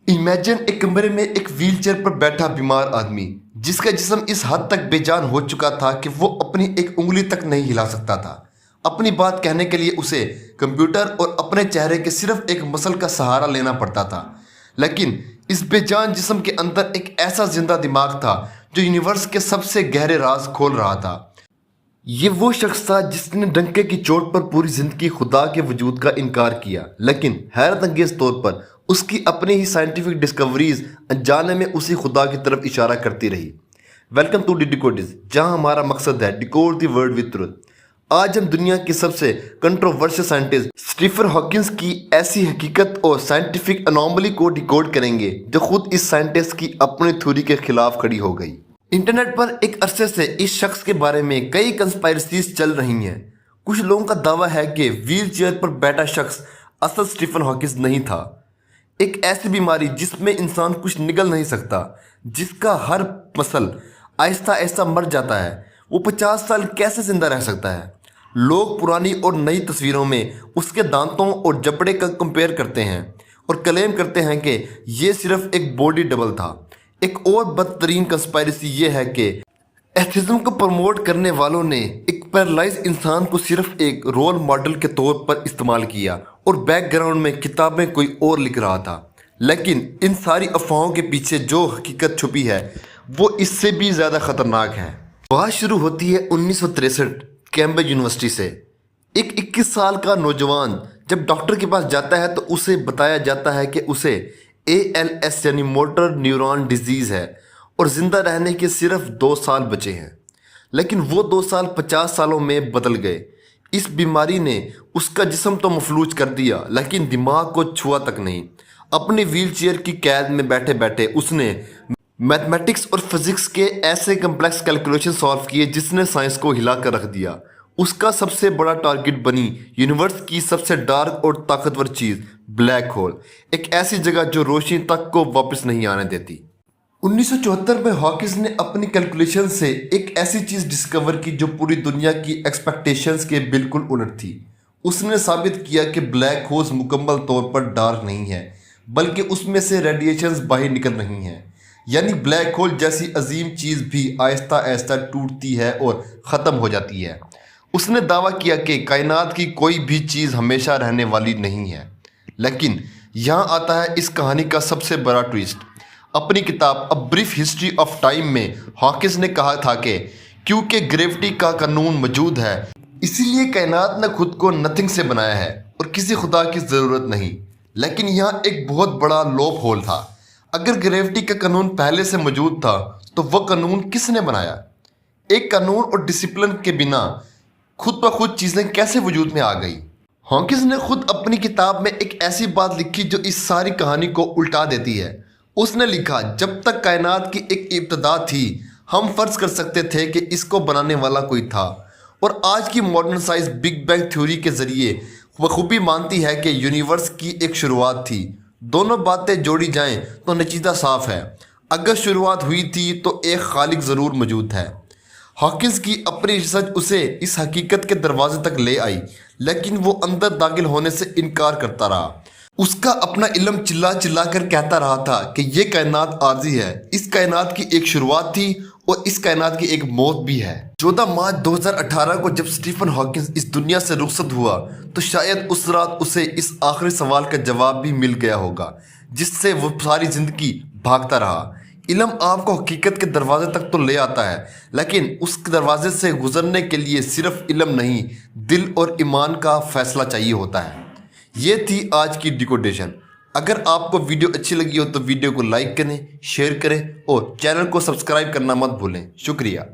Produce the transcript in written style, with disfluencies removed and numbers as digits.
Imagine एक कमरे में एक व्हीलचेयर पर बैठा बीमार आदमी जिसका जिस्म इस हद तक बेजान हो चुका था कि वो अपनी एक उंगली तक नहीं हिला सकता था। अपनी बात कहने के लिए उसे कंप्यूटर और अपने चेहरे के सिर्फ एक मसल का सहारा लेना पड़ता था। लेकिन इस बेजान जिस्म के अंदर एक ऐसा जिंदा दिमाग था जो यूनिवर्स के सबसे गहरे राज खोल रहा था। ये वो शख्स था जिसने डंके की चोट पर पूरी जिंदगी खुदा के वजूद का इनकार किया, लेकिन हैरत अंगेज तौर पर उसकी अपनी ही साइंटिफिक डिस्कवरीज अनजाने में उसी खुदा की तरफ इशारा करती रही। वेलकम टू डिकोडिस, जहां हमारा मकसद है decode the world with truth. आज हम दुनिया के सबसे कंट्रोवर्शियल साइंटिस्ट स्टीफन हॉकिंस की ऐसी हकीकत और साइंटिफिक अनोमली को डिकोड करेंगे जो खुद इस साइंटिस्ट की अपनी थ्योरी के खिलाफ खड़ी हो गई। इंटरनेट पर एक अरसे से इस शख्स के बारे में कई कंस्पायरेसीज चल रही हैं। कुछ लोगों का दावा है कि व्हील चेयर पर बैठा शख्स असल स्टीफन हॉकिंस नहीं था। एक ऐसी बीमारी जिसमें इंसान कुछ निगल नहीं सकता, जिसका हर मसल आहिस्ता आहिस्ता मर जाता है, वो 50 साल कैसे जिंदा रह सकता है। लोग पुरानी और नई तस्वीरों में उसके दांतों और जबड़े का कंपेयर करते हैं और क्लेम करते हैं कि ये सिर्फ एक बॉडी डबल था। एक और बदतरीन कंस्पायरेसी ये है कि एथिज्म को प्रमोट करने वालों ने एक पैरालाइज इंसान को सिर्फ एक रोल मॉडल के तौर पर इस्तेमाल किया और बैकग्राउंड में किताबें कोई और लिख रहा था। लेकिन इन सारी अफवाहों के पीछे जो हकीकत छुपी है वो इससे भी ज़्यादा ख़तरनाक है। बात शुरू होती है 1963 कैम्ब्रिज यूनिवर्सिटी से। एक 21 साल का नौजवान जब डॉक्टर के पास जाता है तो उसे बताया जाता है कि उसे ALS यानी मोटर न्यूरॉन डिजीज़ है और ज़िंदा रहने के सिर्फ 2 साल बचे हैं। लेकिन वो 2 साल 50 सालों में बदल गए। इस बीमारी ने उसका जिस्म तो मफलूज कर दिया, लेकिन दिमाग को छुआ तक नहीं। अपनी व्हीलचेयर की कैद में बैठे बैठे उसने मैथमेटिक्स और फिजिक्स के ऐसे कम्प्लेक्स कैलकुलेशन सॉल्व किए जिसने साइंस को हिला कर रख दिया। उसका सबसे बड़ा टारगेट बनी यूनिवर्स की सबसे डार्क और ताकतवर चीज़ ब्लैक होल, एक ऐसी जगह जो रोशनी तक को वापस नहीं आने देती। 1974 में हॉकिंस ने अपनी कैलकुलेशन से एक ऐसी चीज़ डिस्कवर की जो पूरी दुनिया की एक्सपेक्टेशंस के बिल्कुल उलट थी। उसने साबित किया कि ब्लैक होल्स मुकम्मल तौर पर डार्क नहीं है, बल्कि उसमें से रेडिएशंस बाहर निकल रही हैं। यानी ब्लैक होल जैसी अजीम चीज़ भी आहिस्ता आहिस्ता टूटती है और ख़त्म हो जाती है। उसने दावा किया कि कायनात की कोई भी चीज़ हमेशा रहने वाली नहीं है। लेकिन यहाँ आता है इस कहानी का सबसे बड़ा ट्विस्ट। अपनी किताब a brief history of time में हॉकिंस ने कहा था कि क्योंकि ग्रेविटी का कानून मौजूद है, इसीलिए कायनात ने खुद को नथिंग से बनाया है और किसी खुदा की ज़रूरत नहीं। लेकिन यहाँ एक बहुत बड़ा लॉप होल था। अगर ग्रेविटी का कानून पहले से मौजूद था तो वह कानून किसने बनाया? एक कानून और डिसिप्लिन के बिना खुद ब खुद चीज़ें कैसे वजूद में आ गई? हॉकिंस ने खुद अपनी किताब में एक ऐसी बात लिखी जो इस सारी कहानी को उल्टा देती है। उसने लिखा, जब तक कायनात की एक इब्तदा थी हम फर्ज कर सकते थे कि इसको बनाने वाला कोई था, और आज की modern science big bang theory के ज़रिए बखूबी मानती है कि यूनिवर्स की एक शुरुआत थी। दोनों बातें जोड़ी जाएं तो नतीजा साफ है। अगर शुरुआत हुई थी तो एक खालिक ज़रूर मौजूद है। हॉकिंस की अपनी रिसर्च उसे इस हकीकत के दरवाजे तक ले आई, लेकिन वो अंदर दाखिल होने से इनकार करता रहा। उसका अपना इल्म चिल्ला चिल्ला कर कहता रहा था कि ये कायनात आर्जी है, इस कायनात की एक शुरुआत थी और इस कायनात की एक मौत भी है। 14 मार्च 2018 को जब स्टीफन हॉकिंस इस दुनिया से रुखसत हुआ तो शायद उस रात उसे इस आखिरी सवाल का जवाब भी मिल गया होगा जिससे वो सारी ज़िंदगी भागता रहा। इल्म आपको हकीकत के दरवाजे तक तो ले आता है, लेकिन उस दरवाजे से गुजरने के लिए सिर्फ इल्म नहीं, दिल और ईमान का फैसला चाहिए होता है। ये थी आज की डिकोडेशन। अगर आपको वीडियो अच्छी लगी हो तो वीडियो को लाइक करें, शेयर करें और चैनल को सब्सक्राइब करना मत भूलें। शुक्रिया।